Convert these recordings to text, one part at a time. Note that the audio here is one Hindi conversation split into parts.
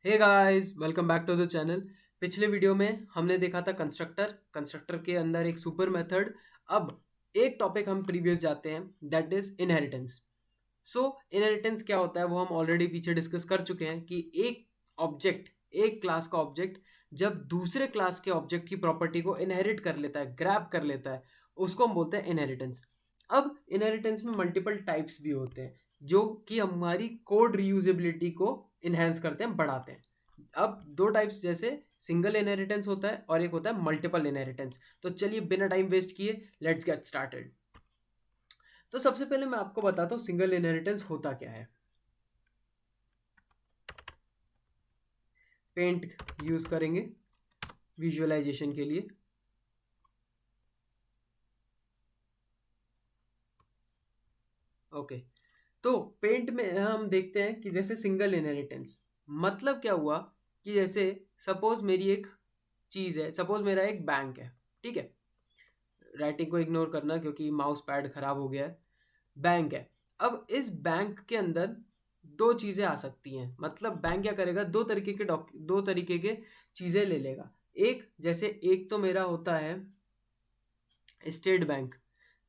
Hey guys, welcome back to the channel. पिछले वीडियो में हमने देखा था कंस्ट्रक्टर के अंदर एक सुपर मेथड। अब एक टॉपिक हम प्रीवियस जाते हैं, that is inheritance. So inheritance क्या होता है वो हम ऑलरेडी पीछे डिस्कस कर चुके हैं कि एक क्लास का ऑब्जेक्ट जब दूसरे क्लास के ऑब्जेक्ट की प्रॉपर्टी को इनहेरिट कर लेता है, ग्रैब कर लेता है, उसको हम बोलते हैं इनहेरिटेंस। अब इनहेरिटेंस में मल्टीपल टाइप्स भी होते हैं जो कि हमारी कोड रीयूजेबिलिटी को इनहेंस करते हैं, बढ़ाते हैं। अब दो टाइप्स, जैसे सिंगल इनहेरिटेंस होता है और एक होता है मल्टीपल इनहेरिटेंस। तो चलिए बिना टाइम वेस्ट किए लेट्स गेट स्टार्टेड। तो सबसे पहले मैं आपको बताता हूँ सिंगल इनहेरिटेंस होता क्या है। पेंट यूज करेंगे विजुअलाइजेशन के लिए। ओके, तो पेंट में हम देखते हैं कि जैसे सिंगल इनहेरिटेंस मतलब क्या हुआ कि जैसे सपोज मेरी एक चीज है, सपोज मेरा एक बैंक है, ठीक है। राइटिंग को इग्नोर करना क्योंकि माउस पैड खराब हो गया है। बैंक है। अब इस बैंक के अंदर दो चीजें आ सकती हैं। मतलब बैंक क्या करेगा, दो तरीके के चीजें ले लेगा। एक जैसे एक तो मेरा होता है स्टेट बैंक,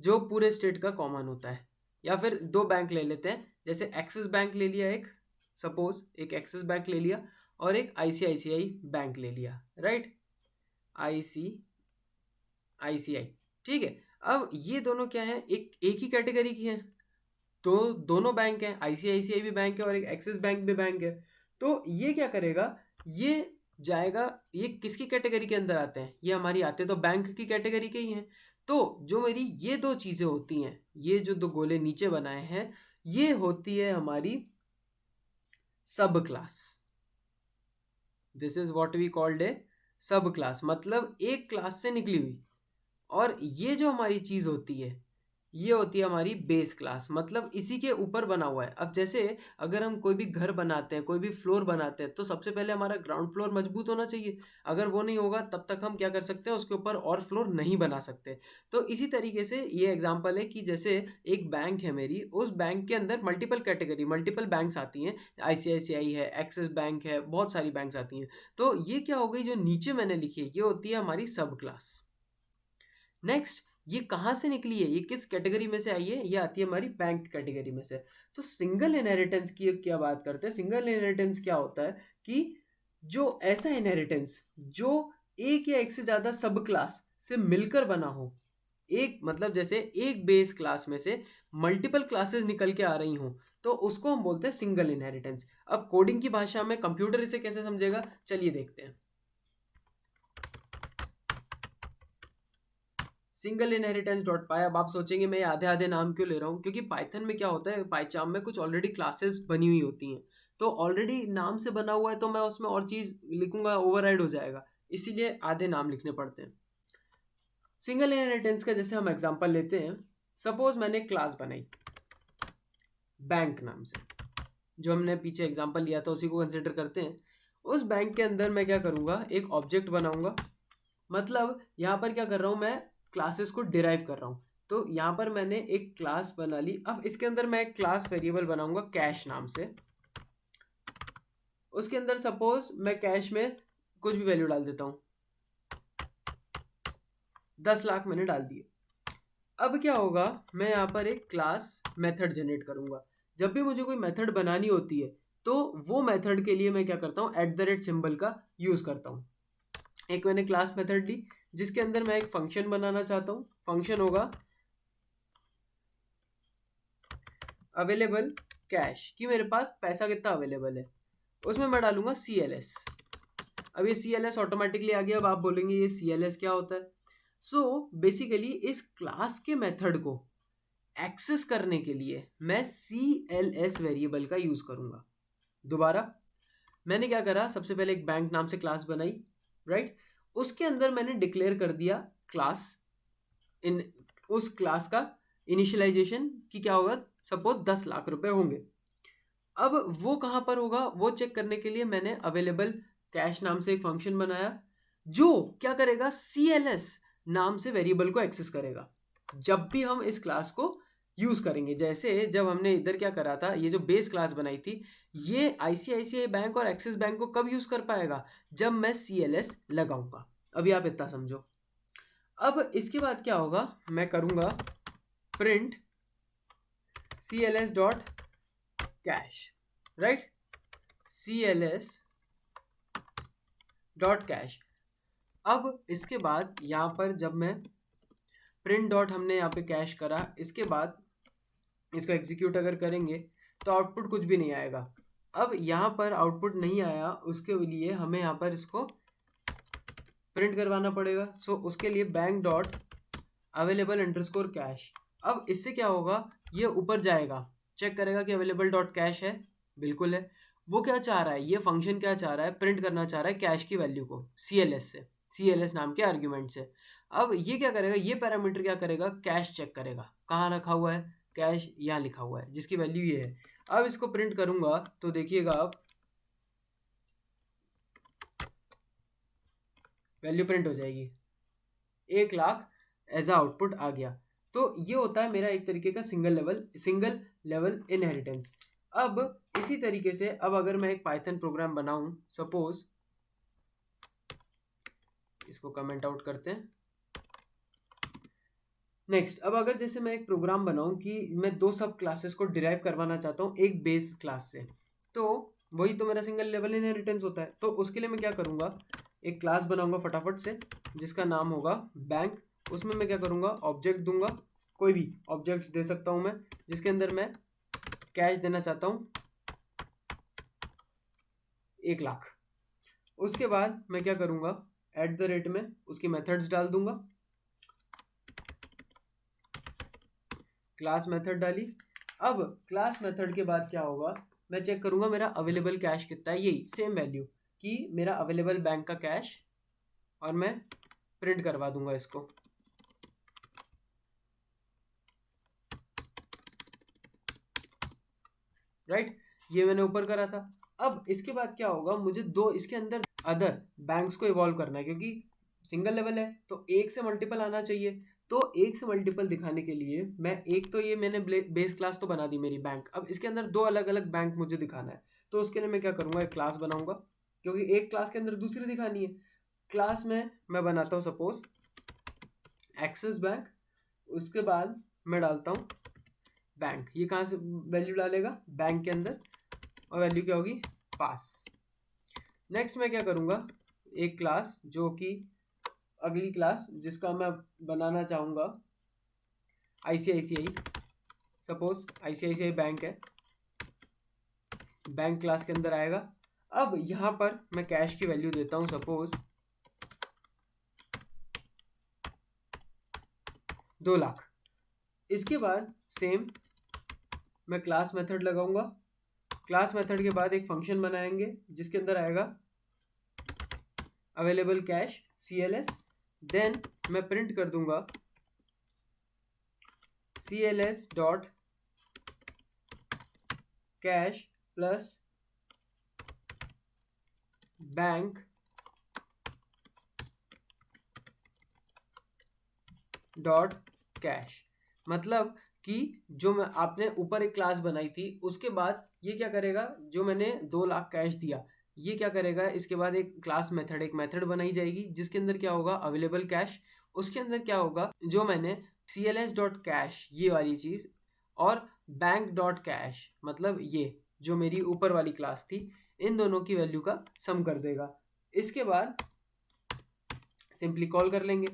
जो पूरे स्टेट का कॉमन होता है। या फिर दो बैंक ले लेते हैं, जैसे एक्सिस बैंक ले लिया, एक सपोज एक एक्सिस बैंक ले लिया और एक आईसीआईसीआई बैंक ले लिया, राइट। आईसीआईसीआई, ठीक है। अब ये दोनों क्या है, एक ही कैटेगरी की हैं। तो दोनों बैंक हैं, आईसीआईसीआई भी बैंक है और एक एक्सिस बैंक भी बैंक है। तो ये क्या करेगा, ये जाएगा, ये किसकी कैटेगरी के अंदर आते हैं, ये हमारी आते तो बैंक की कैटेगरी के ही हैं। तो जो मेरी ये दो चीजें होती हैं, ये जो दो गोले नीचे बनाए हैं, ये होती है हमारी subclass. This is what we called a subclass, मतलब एक क्लास से निकली हुई। और ये जो हमारी चीज होती है, ये होती है हमारी बेस क्लास, मतलब इसी के ऊपर बना हुआ है। अब जैसे अगर हम कोई भी घर बनाते हैं, कोई भी फ्लोर बनाते हैं, तो सबसे पहले हमारा ग्राउंड फ्लोर मजबूत होना चाहिए। अगर वो नहीं होगा तब तक हम क्या कर सकते हैं, उसके ऊपर और फ्लोर नहीं बना सकते। तो इसी तरीके से ये एग्जांपल है कि जैसे एक बैंक है मेरी, उस बैंक के अंदर मल्टीपल बैंक्स आती हैं। आईसीआईसीआई है, एक्सिस बैंक है, बहुत सारी बैंक्स आती हैं। तो ये क्या हो गई, जो नीचे मैंने लिखी है, ये होती है हमारी सब क्लास। नेक्स्ट, ये कहाँ से निकली है, ये किस कैटेगरी में से आई है, ये आती है हमारी बैंक कैटेगरी में से। तो सिंगल इनहेरिटेंस की क्या बात करते हैं। सिंगल इनहेरिटेंस क्या होता है कि जो ऐसा इनहेरिटेंस जो एक या एक से ज्यादा सब क्लास से मिलकर बना हो। एक मतलब जैसे एक बेस क्लास में से मल्टीपल क्लासेस निकल के आ रही हों, तो उसको हम बोलते हैं सिंगल इनहेरिटेंस। अब कोडिंग की भाषा में कंप्यूटर इसे कैसे समझेगा, चलिए देखते हैं। सिंगल इनहेरिटेंस डॉट पाई। अब आप सोचेंगे मैं आधे आधे नाम क्यों ले रहा हूँ, क्योंकि पाइथन में क्या होता है, पाइचार्म में कुछ ऑलरेडी क्लासेस बनी हुई होती हैं। तो ऑलरेडी नाम से बना हुआ है, तो मैं उसमें और चीज लिखूंगा, ओवरराइड हो जाएगा। इसीलिए आधे नाम लिखने पड़ते हैं। सिंगल इनहेरिटेंस का जैसे हम एग्जांपल लेते हैं, सपोज मैंने क्लास बनाई बैंक नाम से, जो हमने पीछे एग्जांपल लिया था उसी को कंसिडर करते हैं। उस बैंक के अंदर मैं क्या करूंगा, एक ऑब्जेक्ट बनाऊंगा। मतलब यहाँ पर क्या कर रहा हूँ, मैं क्लासेस को डिराइव कर रहा हूँ। तो यहाँ पर मैंने एक क्लास बना ली। अब इसके अंदर मैं एक क्लास वेरिएबल बनाऊंगा कैश नाम से। उसके अंदर सपोज मैं कैश में कुछ भी वैल्यू डाल देता हूँ, 10 लाख मैंने डाल दिए। अब क्या होगा, मैं यहाँ पर एक क्लास मेथड जनरेट करूंगा। जब भी मुझे कोई मेथड बनानी होती है, तो वो मेथड के लिए मैं क्या करता हूँ, @ सिंबल का यूज करता हूँ। एक मैंने क्लास मेथड ली जिसके अंदर मैं एक फंक्शन बनाना चाहता हूँ। फंक्शन होगा अवेलेबल कैश, कि मेरे पास पैसा कितना अवेलेबल है। उसमें मैं डालूंगा CLS। अब ये CLS ऑटोमेटिकली आ गया। अब आप बोलेंगे ये CLS क्या होता है। सो बेसिकली इस क्लास के मेथड को एक्सेस करने के लिए मैं CLS वेरिएबल का यूज करूंगा। दोबारा मैंने क्या करा, सबसे पहले एक बैंक नाम से क्लास बनाई, राइट। उसके अंदर मैंने डिक्लेयर कर दिया क्लास। इन उस क्लास का इनिशियलाइजेशन कि क्या होगा, सपोज 10 लाख रुपए होंगे। अब वो कहां पर होगा, वो चेक करने के लिए मैंने अवेलेबल कैश नाम से एक फंक्शन बनाया, जो क्या करेगा, CLS नाम से वेरिएबल को एक्सेस करेगा। जब भी हम इस क्लास को यूज़ करेंगे। जैसे जब हमने इधर क्या करा था, ये जो बेस क्लास बनाई थी, ये आईसीआईसीआई बैंक और एक्सिस बैंक को कब यूज़ कर पाएगा, जब मैं CLS लगाऊंगा। अभी आप इतना समझो। अब इसके बाद क्या होगा, मैं करूंगा print CLS dot cash, right, CLS dot cash. अब इसके बाद यहाँ पर जब मैं प्रिंट डॉट हमने यहाँ पे कैश करा, इसके बाद इसको एग्जीक्यूट अगर करेंगे तो आउटपुट कुछ भी नहीं आएगा। अब यहाँ पर आउटपुट नहीं आया, उसके लिए हमें यहाँ पर इसको प्रिंट करवाना पड़ेगा। सो उसके लिए bank dot available underscore cash. अब इससे क्या होगा, ये ऊपर जाएगा, चेक करेगा कि अवेलेबल डॉट कैश है, बिल्कुल है। वो क्या चाह रहा है, ये फंक्शन क्या चाह रहा है, प्रिंट करना चाह रहा है कैश की वैल्यू को CLS से, CLS नाम के आर्ग्यूमेंट से। अब ये क्या करेगा, ये पैरामीटर क्या करेगा, कैश चेक करेगा, कहाँ रखा हुआ है कैश, यहाँ लिखा हुआ है, जिसकी वैल्यू ये है। अब इसको प्रिंट करूंगा तो देखिएगा आप, वैल्यू प्रिंट हो जाएगी, 1 लाख एज आउटपुट आ गया। तो ये होता है मेरा एक तरीके का सिंगल लेवल इनहेरिटेंस। अब इसी तरीके से अब अगर मैं एक पाइथन प्रोग्राम बनाऊं, सपोज इसको कमेंट आउट करते हैं। नेक्स्ट, अब अगर जैसे मैं एक प्रोग्राम बनाऊं कि मैं 2 सब क्लासेस को डिराइव करवाना चाहता हूं एक बेस क्लास से, तो वही तो मेरा सिंगल लेवल इनहेरिटेंस होता है। तो उसके लिए मैं क्या करूंगा, एक क्लास बनाऊंगा फटाफट से, जिसका नाम होगा बैंक। उसमें मैं क्या करूंगा, ऑब्जेक्ट दूंगा, कोई भी ऑब्जेक्ट्स दे सकता हूं मैं, जिसके अंदर मैं कैश देना चाहता हूं 1 लाख। उसके बाद मैं क्या करूंगा, @ में उसकी मेथड्स डाल दूंगा, क्लास मेथड डाली। अब क्लास मेथड के बाद क्या होगा, मैं चेक करूंगा मेरा अवेलेबल कैश कितना है, यही सेम वैल्यू कि मेरा अवेलेबल बैंक का कैश, और मैं प्रिंट करवा दूंगा इसको। राइट, ये मैंने ऊपर करा था। अब इसके बाद क्या होगा, मुझे दो इसके अंदर अदर बैंक्स को इवॉल्व करना है, क्योंकि सिंगल लेवल है तो 1 से मल्टीपल आना चाहिए। तो 1 से मल्टीपल दिखाने के लिए मैं एक तो ये मैंने बेस क्लास तो बना दी मेरी बैंक, अब इसके अंदर 2 अलग अलग बैंक मुझे दिखाना है। तो उसके लिए मैं क्या करूँगा, एक क्लास बनाऊंगा, क्योंकि एक क्लास के अंदर दूसरी दिखानी है। क्लास में मैं बनाता हूँ सपोज एक्सिस बैंक, उसके बाद मैं डालता हूँ बैंक। ये कहाँ से वैल्यू डालेगा, बैंक के अंदर, और वैल्यू क्या होगी, पास। नेक्स्ट मैं क्या करूँगा, एक क्लास जो कि अगली क्लास जिसका मैं बनाना चाहूँगा ICICI, सपोज ICICI बैंक है, बैंक क्लास के अंदर आएगा। अब यहाँ पर मैं कैश की वैल्यू देता हूँ सपोज 2 लाख। इसके बाद सेम मैं क्लास मेथड लगाऊंगा, क्लास मेथड के बाद एक फंक्शन बनाएंगे जिसके अंदर आएगा अवेलेबल कैश CLS। देन मैं प्रिंट कर दूंगा CLS dot cash plus bank dot cash. मतलब कि जो मैं आपने ऊपर एक क्लास बनाई थी, उसके बाद ये क्या करेगा, जो मैंने 2 लाख कैश दिया, ये क्या करेगा, इसके बाद एक क्लास मेथड, एक मेथड बनाई जाएगी जिसके अंदर क्या होगा, अवेलेबल कैश। उसके अंदर क्या होगा, जो मैंने CLS डॉट कैश ये वाली चीज़, और बैंक डॉट कैश मतलब ये जो मेरी ऊपर वाली क्लास थी, इन दोनों की वैल्यू का सम कर देगा। इसके बाद सिंपली कॉल कर लेंगे,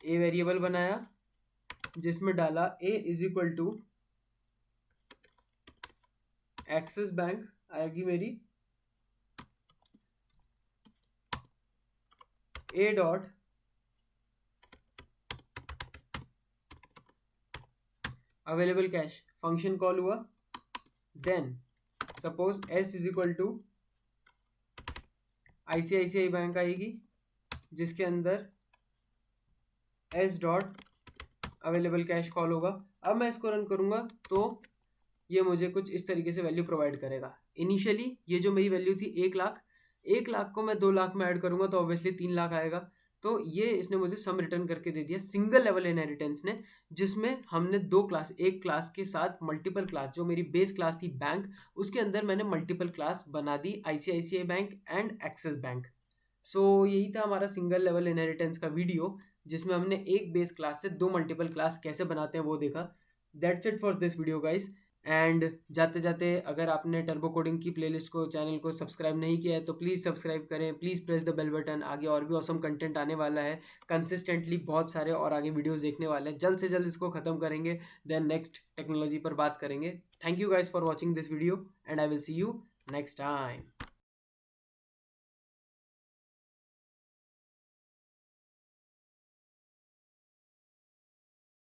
ए वेरिएबल बनाया जिसमें डाला a is equal to Axis bank आएगी मेरी, a dot available cash, function call हुआ। Then suppose s is equal to ICICI bank आएगी जिसके अंदर s dot available cash call होगा। अब मैं इसको रन करूंगा तो ये मुझे कुछ इस तरीके से वैल्यू प्रोवाइड करेगा। इनिशियली ये जो मेरी वैल्यू थी 1 लाख, 1 लाख को मैं 2 लाख में ऐड करूंगा तो ऑब्वियसली 3 लाख आएगा। तो ये इसने मुझे सम रिटर्न करके दे दिया सिंगल लेवल इनहेरिटेंस ने, जिसमें हमने दो क्लास, एक क्लास के साथ मल्टीपल क्लास, जो मेरी बेस क्लास थी बैंक, उसके अंदर मैंने मल्टीपल क्लास बना दी ICICI bank and Axis bank. So यही था हमारा सिंगल लेवल इनहेरिटेंस का वीडियो, जिसमें हमने एक बेस क्लास से दो मल्टीपल क्लास कैसे बनाते हैं वो देखा। That's it for this video guys. And जाते जाते अगर आपने टर्बो कोडिंग की प्लेलिस्ट को, चैनल को सब्सक्राइब नहीं किया है तो प्लीज़ सब्सक्राइब करें, please press the bell button. आगे और भी ऑसम कंटेंट आने वाला है कंसिस्टेंटली, बहुत सारे और आगे वीडियोस देखने वाले हैं। जल्द से जल्द इसको ख़त्म करेंगे, देन नेक्स्ट टेक्नोलॉजी पर बात करेंगे। Thank you guys for watching this video and I will see you next time.